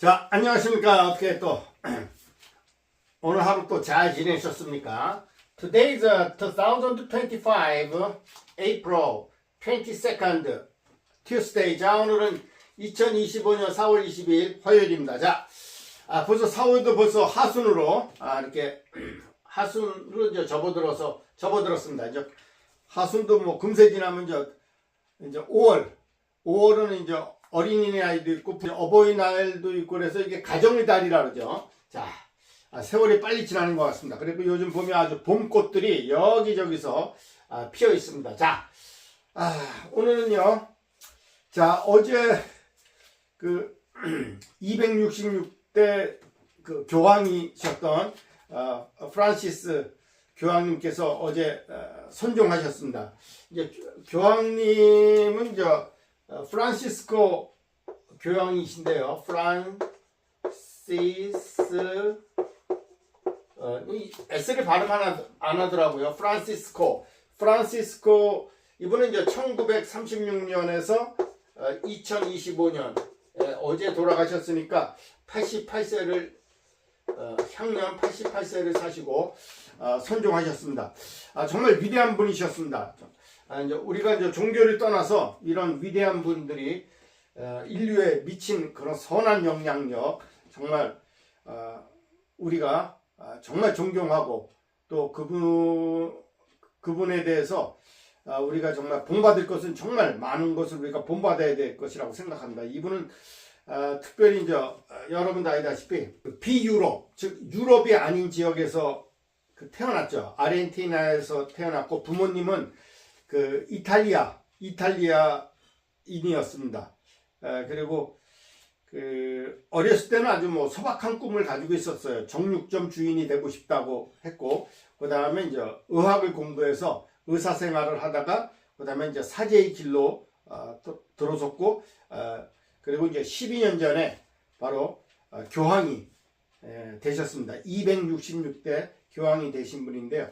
자, 안녕하십니까. 어떻게 또 오늘 하루 또 잘 지내셨습니까? Today is 2025 April 22nd Tuesday. 자, 오늘은 2025년 4월 22일 화요일입니다. 자, 벌써 4월도 벌써 하순으로 이렇게 하순으로 이제 접어들었습니다. 이제 하순도 뭐 금세 지나면 이제 5월은 이제 어린이날도 있고 어버이날도 있고 그래서 이게 가정의 달이라 그러죠. 자, 세월이 빨리 지나는 것 같습니다. 그리고 요즘 보면 아주 봄꽃들이 여기저기서 피어 있습니다. 자, 오늘은요. 자, 어제 그 266대 그 교황이셨던 프란시스 교황님께서 어제 선종하셨습니다. 이제 교황님은 프란시스코 교황이신데요. 프란시스 S를 발음 안 하더라고요. 프란시스코 이분은 이제 1936년에서 2025년 어제 돌아가셨으니까 88세를 향년 88세를 사시고 선종하셨습니다. 정말 위대한 분이셨습니다. 이제 우리가 이제 종교를 떠나서 이런 위대한 분들이 인류에 미친 그런 선한 영향력 정말 우리가 정말 존경하고 또 그분에 대해서 우리가 정말 본받을 것은 정말 많은 것을 우리가 본받아야 될 것이라고 생각합니다. 이분은 특별히 이제 여러분도 아시다시피 비유럽, 즉 유럽이 아닌 지역에서 태어났죠. 아르헨티나에서 태어났고 부모님은 그 이탈리아인이었습니다. 그리고 그 어렸을 때는 아주 뭐 소박한 꿈을 가지고 있었어요. 정육점 주인이 되고 싶다고 했고, 그 다음에 이제 의학을 공부해서 의사 생활을 하다가, 그 다음에 이제 사제의 길로 들어섰고, 그리고 이제 12년 전에 바로 교황이 되셨습니다. 266대 교황이 되신 분인데요.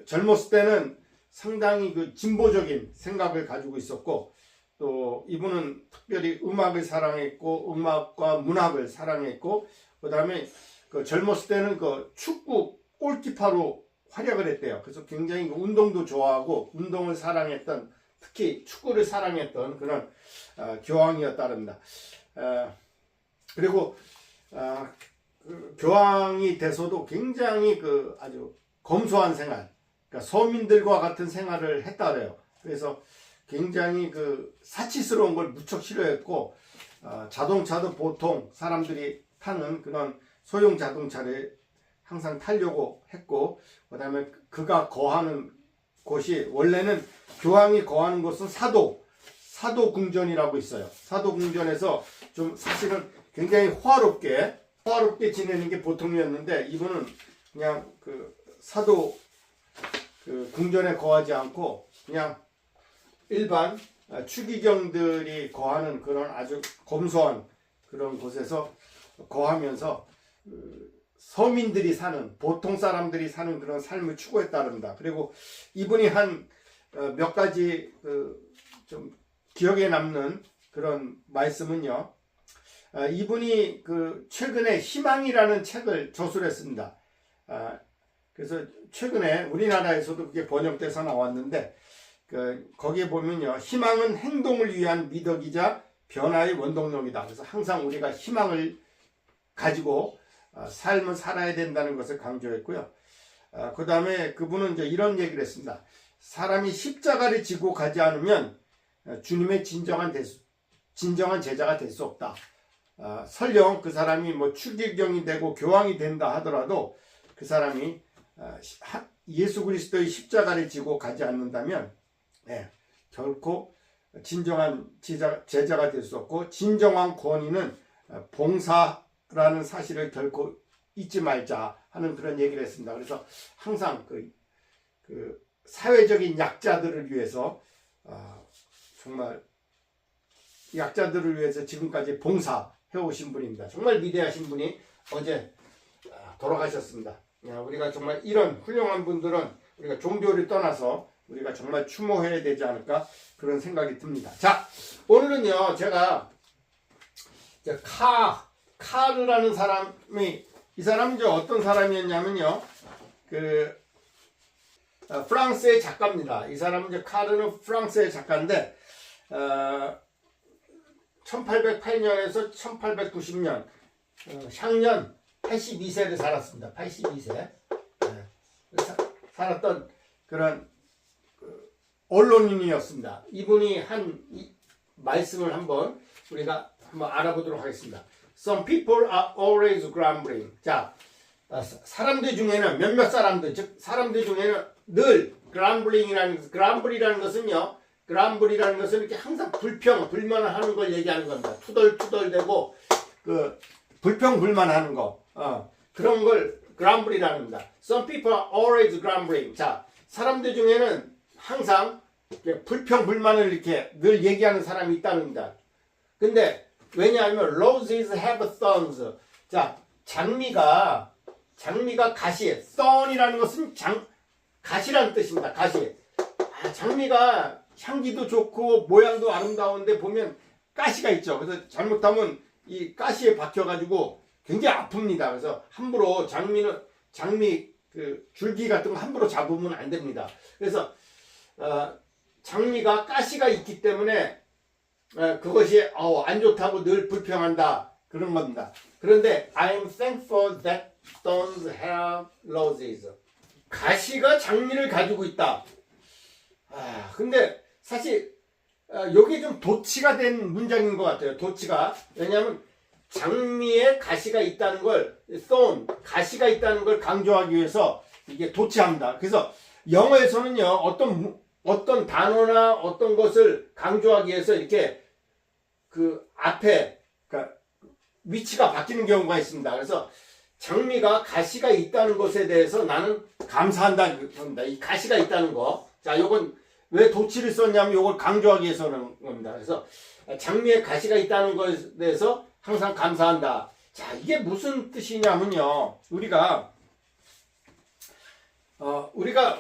젊었을 때는 상당히 그 진보적인 생각을 가지고 있었고, 또 이분은 특별히 음악을 사랑했고 음악과 문학을 사랑했고, 그 다음에 그 젊었을 때는 그 축구 골키퍼로 활약을 했대요. 그래서 굉장히 운동도 좋아하고 운동을 사랑했던, 특히 축구를 사랑했던 그런 교황이었다릅니다. 그리고 그 교황이 돼서도 굉장히 그 아주 검소한 생활, 그러니까 서민들과 같은 생활을 했다 그래요. 그래서 굉장히 그 사치스러운 걸 무척 싫어했고, 자동차도 보통 사람들이 타는 그런 소형 자동차를 항상 타려고 했고, 그 다음에 그가 거하는 곳이, 원래는 교황이 거하는 곳은 사도궁전이라고 있어요. 사도궁전에서 좀 사실은 굉장히 호화롭게 지내는 게 보통이었는데, 이분은 그냥 그 사도 그 궁전에 거하지 않고 그냥 일반 추기경들이 거하는 그런 아주 검소한 그런 곳에서 거하면서 서민들이 사는, 보통 사람들이 사는 그런 삶을 추구했다릅니다. 그리고 이분이 한 몇 가지 좀 기억에 남는 그런 말씀은요. 이분이 그 최근에 희망이라는 책을 저술했습니다. 그래서 최근에 우리나라에서도 그게 번역돼서 나왔는데, 거기에 보면요, 희망은 행동을 위한 미덕이자 변화의 원동력이다. 그래서 항상 우리가 희망을 가지고 삶을 살아야 된다는 것을 강조했고요. 그 다음에 그분은 이제 이런 얘기를 했습니다. 사람이 십자가를 지고 가지 않으면 주님의 진정한 제자가 될 수 없다. 설령 그 사람이 뭐 추기경이 되고 교황이 된다 하더라도 그 사람이 예수 그리스도의 십자가를 지고 가지 않는다면 결코 진정한 제자가 될 수 없고, 진정한 권위는 봉사라는 사실을 결코 잊지 말자 하는 그런 얘기를 했습니다. 그래서 항상 그 사회적인 약자들을 위해서 정말 약자들을 위해서 지금까지 봉사해 오신 분입니다. 정말 위대하신 분이 어제 돌아가셨습니다. 우리가 정말 이런 훌륭한 분들은 우리가 종교를 떠나서 우리가 정말 추모해야 되지 않을까 그런 생각이 듭니다. 자, 오늘은요 제가 이제 카르라는 사람이, 이 사람은 이제 어떤 사람이었냐면요, 프랑스의 작가입니다. 이 사람은 이제 카르는 프랑스의 작가인데 1808년에서 1890년 향년 82세를 살았습니다. 82세 살았던 그런 언론인이었습니다. 이분이 한 말씀을 한번 우리가 한번 알아보도록 하겠습니다. Some people are always grumbling. 자, 사람들 중에는 몇몇 사람들, 즉 사람들 중에는 늘 grumble이라는 것은요, grumble이라는 것은 이렇게 항상 불만을 하는 걸 얘기하는 겁니다. 투덜투덜대고 불평불만하는 거, 그런 걸 grumble이라는 겁니다. Some people are always grumbling. 자, 사람들 중에는 항상 불평불만을 이렇게 늘 얘기하는 사람이 있다는 겁니다. 근데 왜냐하면 roses have thorns. 자, 장미가 가시, thorn이라는 것은 가시라는 뜻입니다. 가시. 장미가 향기도 좋고 모양도 아름다운데 보면 가시가 있죠. 그래서 잘못하면 이 가시에 박혀가지고 굉장히 아픕니다. 그래서 함부로 장미 줄기 같은 거 함부로 잡으면 안 됩니다. 그래서 장미가 가시가 있기 때문에 그것이 안 좋다고 늘 불평한다, 그런 겁니다. 그런데 I'm thankful that thorns have roses. 가시가 장미를 가지고 있다. 근데 사실 여기 좀 도치가 된 문장인 것 같아요. 도치가. 왜냐하면 장미에 가시가 있다는 걸, thorn, 가시가 있다는 걸 강조하기 위해서 이게 도치합니다. 그래서 영어에서는요, 어떤 단어나 어떤 것을 강조하기 위해서 이렇게 앞에, 그러니까 위치가 바뀌는 경우가 있습니다. 그래서 장미가 가시가 있다는 것에 대해서 나는 감사한다는 겁니다. 이 가시가 있다는 거. 자, 요건 왜 도치를 썼냐면 요걸 강조하기 위해서는 겁니다. 그래서 장미에 가시가 있다는 것에 대해서 항상 감사한다. 자, 이게 무슨 뜻이냐면요, 우리가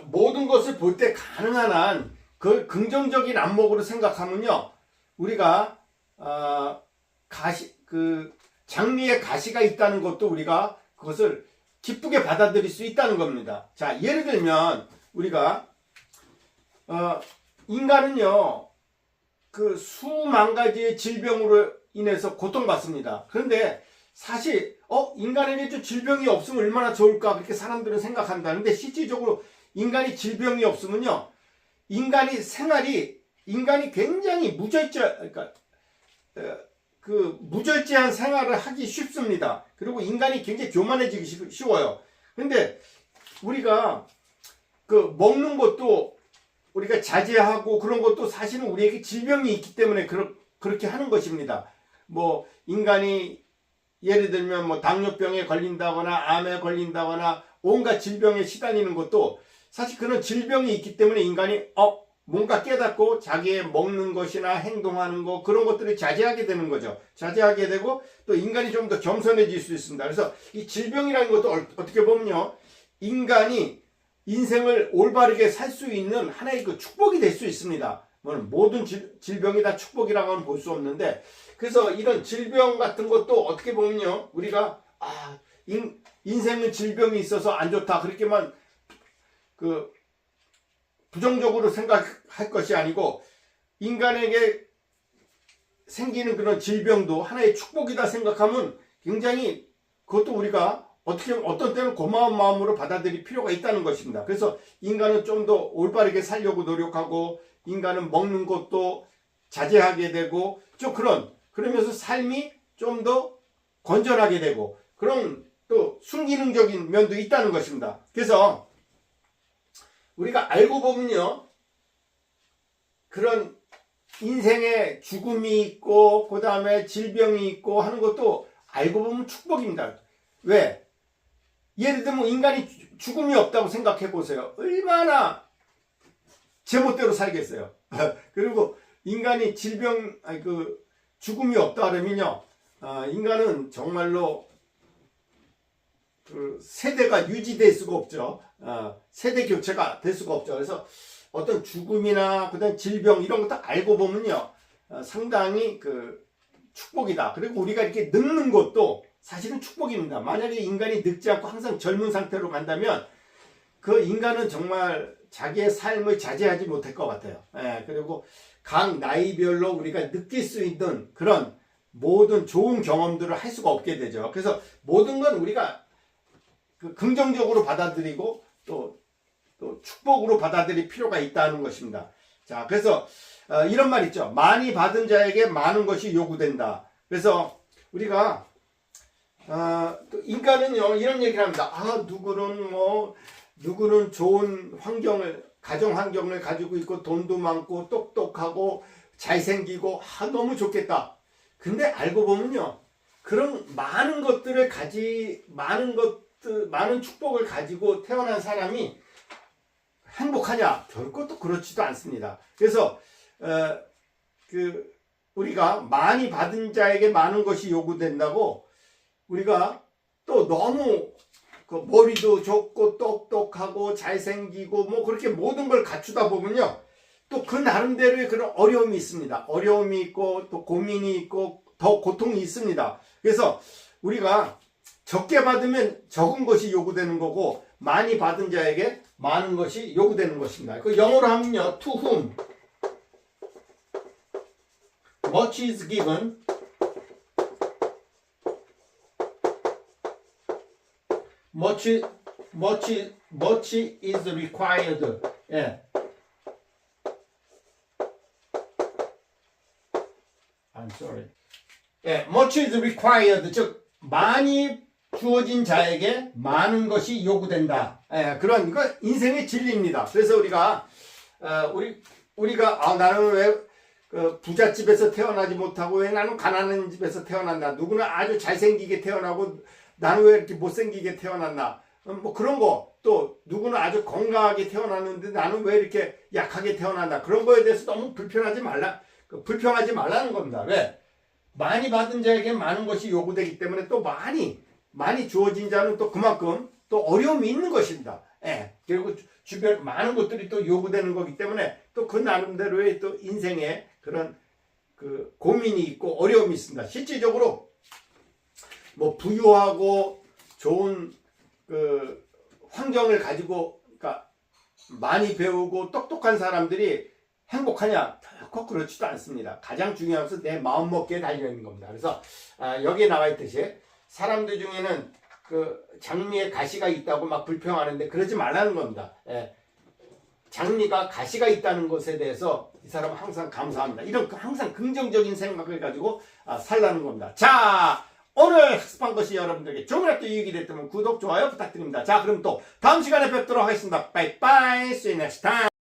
모든 것을 볼 때 가능한 한 그걸 긍정적인 안목으로 생각하면요, 우리가 장미에 가시가 있다는 것도 우리가 그것을 기쁘게 받아들일 수 있다는 겁니다. 자, 예를 들면 우리가 인간은요, 수만 가지의 질병으로 인해서 고통받습니다. 그런데 사실 인간에게 좀 질병이 없으면 얼마나 좋을까, 그렇게 사람들은 생각한다는데, 실질적으로 인간이 질병이 없으면요, 인간이 굉장히 무절제한 생활을 하기 쉽습니다. 그리고 인간이 굉장히 교만해지기 쉬워요. 근데 우리가 먹는 것도 우리가 자제하고 그런 것도 사실은 우리에게 질병이 있기 때문에 그렇게 하는 것입니다. 뭐 인간이 예를 들면 당뇨병에 걸린다거나 암에 걸린다거나 온갖 질병에 시달리는 것도 사실 그런 질병이 있기 때문에 인간이 뭔가 깨닫고 자기의 먹는 것이나 행동하는 것, 그런 것들을 자제하게 되는 거죠. 자제하게 되고 또 인간이 좀 더 겸손해질 수 있습니다. 그래서 이 질병이라는 것도 어떻게 보면요, 인간이 인생을 올바르게 살 수 있는 하나의 축복이 될 수 있습니다. 모든 질병이 다 축복이라고는 볼 수 없는데, 그래서 이런 질병 같은 것도 어떻게 보면요, 우리가 인생은 질병이 있어서 안 좋다, 그렇게만 부정적으로 생각할 것이 아니고, 인간에게 생기는 그런 질병도 하나의 축복이다 생각하면 굉장히 그것도 우리가 어떤 때는 고마운 마음으로 받아들일 필요가 있다는 것입니다. 그래서 인간은 좀 더 올바르게 살려고 노력하고, 인간은 먹는 것도 자제하게 되고, 그러면서 삶이 좀 더 건전하게 되고, 그런 또 순기능적인 면도 있다는 것입니다. 그래서 우리가 알고 보면요, 그런 인생에 죽음이 있고 그 다음에 질병이 있고 하는 것도 알고 보면 축복입니다. 왜? 예를 들면 인간이 죽음이 없다고 생각해 보세요. 얼마나 제멋대로 살겠어요. 그리고 인간이 죽음이 없다 그러면요, 인간은 정말로 세대가 유지될 수가 없죠. 세대 교체가 될 수가 없죠. 그래서 어떤 죽음이나 그다음 질병 이런 것도 알고 보면요, 상당히 축복이다. 그리고 우리가 이렇게 늙는 것도 사실은 축복입니다. 만약에 인간이 늙지 않고 항상 젊은 상태로 간다면 그 인간은 정말 자기의 삶을 자제하지 못할 것 같아요. 예, 그리고 각 나이별로 우리가 느낄 수 있는 그런 모든 좋은 경험들을 할 수가 없게 되죠. 그래서 모든 건 우리가 긍정적으로 받아들이고 또 축복으로 받아들일 필요가 있다는 것입니다. 자, 그래서 이런 말 있죠. 많이 받은 자에게 많은 것이 요구된다. 그래서 우리가 또 인간은요 이런 얘기를 합니다. 누구는 좋은 가정 환경을 가지고 있고 돈도 많고 똑똑하고 잘생기고 너무 좋겠다. 근데 알고 보면요 그런 많은 축복을 가지고 태어난 사람이 행복하냐? 결코 또 그렇지도 않습니다. 그래서 우리가 많이 받은 자에게 많은 것이 요구된다고 우리가 또 너무 머리도 좋고 똑똑하고 잘생기고 뭐 그렇게 모든 걸 갖추다 보면요 또 그 나름대로의 그런 어려움이 있습니다. 어려움이 있고 또 고민이 있고 더 고통이 있습니다. 그래서 우리가 적게 받으면 적은 것이 요구되는 거고 많이 받은 자에게 많은 것이 요구되는 것입니다. 그 영어로 하면요 to whom much is given much is required. 예. I'm sorry. 예, much is required. 즉 많이 주어진 자에게 많은 것이 요구된다. 예, 그런 인생의 진리입니다. 그래서 우리가 나는 왜 부잣집에서 태어나지 못하고 왜 나는 가난한 집에서 태어난다. 누구는 아주 잘생기게 태어나고 나는 왜 이렇게 못생기게 태어났나. 뭐 그런 거. 또 누구는 아주 건강하게 태어났는데 나는 왜 이렇게 약하게 태어난다. 그런 거에 대해서 너무 불평하지 말라는 겁니다. 왜? 많이 받은 자에게 많은 것이 요구되기 때문에 또 많이 주어진 자는 또 그만큼 또 어려움이 있는 것입니다. 예. 그리고 주변 많은 것들이 또 요구되는 거기 때문에 또 그 나름대로의 또 인생에 그런 고민이 있고 어려움이 있습니다. 실질적으로 뭐 부유하고 좋은 환경을 가지고 그러니까 많이 배우고 똑똑한 사람들이 행복하냐? 결코 그렇지도 않습니다. 가장 중요한 것은 내 마음먹기에 달려있는 겁니다. 그래서 여기에 나와 있듯이 사람들 중에는 장미에 가시가 있다고 막 불평하는데 그러지 말라는 겁니다. 예. 장미가 가시가 있다는 것에 대해서 이 사람은 항상 감사합니다. 이런 항상 긍정적인 생각을 가지고 살라는 겁니다. 자, 오늘 학습한 것이 여러분들에게 조금이라도 유익이 됐다면 구독, 좋아요 부탁드립니다. 자, 그럼 또 다음 시간에 뵙도록 하겠습니다. Bye bye. See you next time.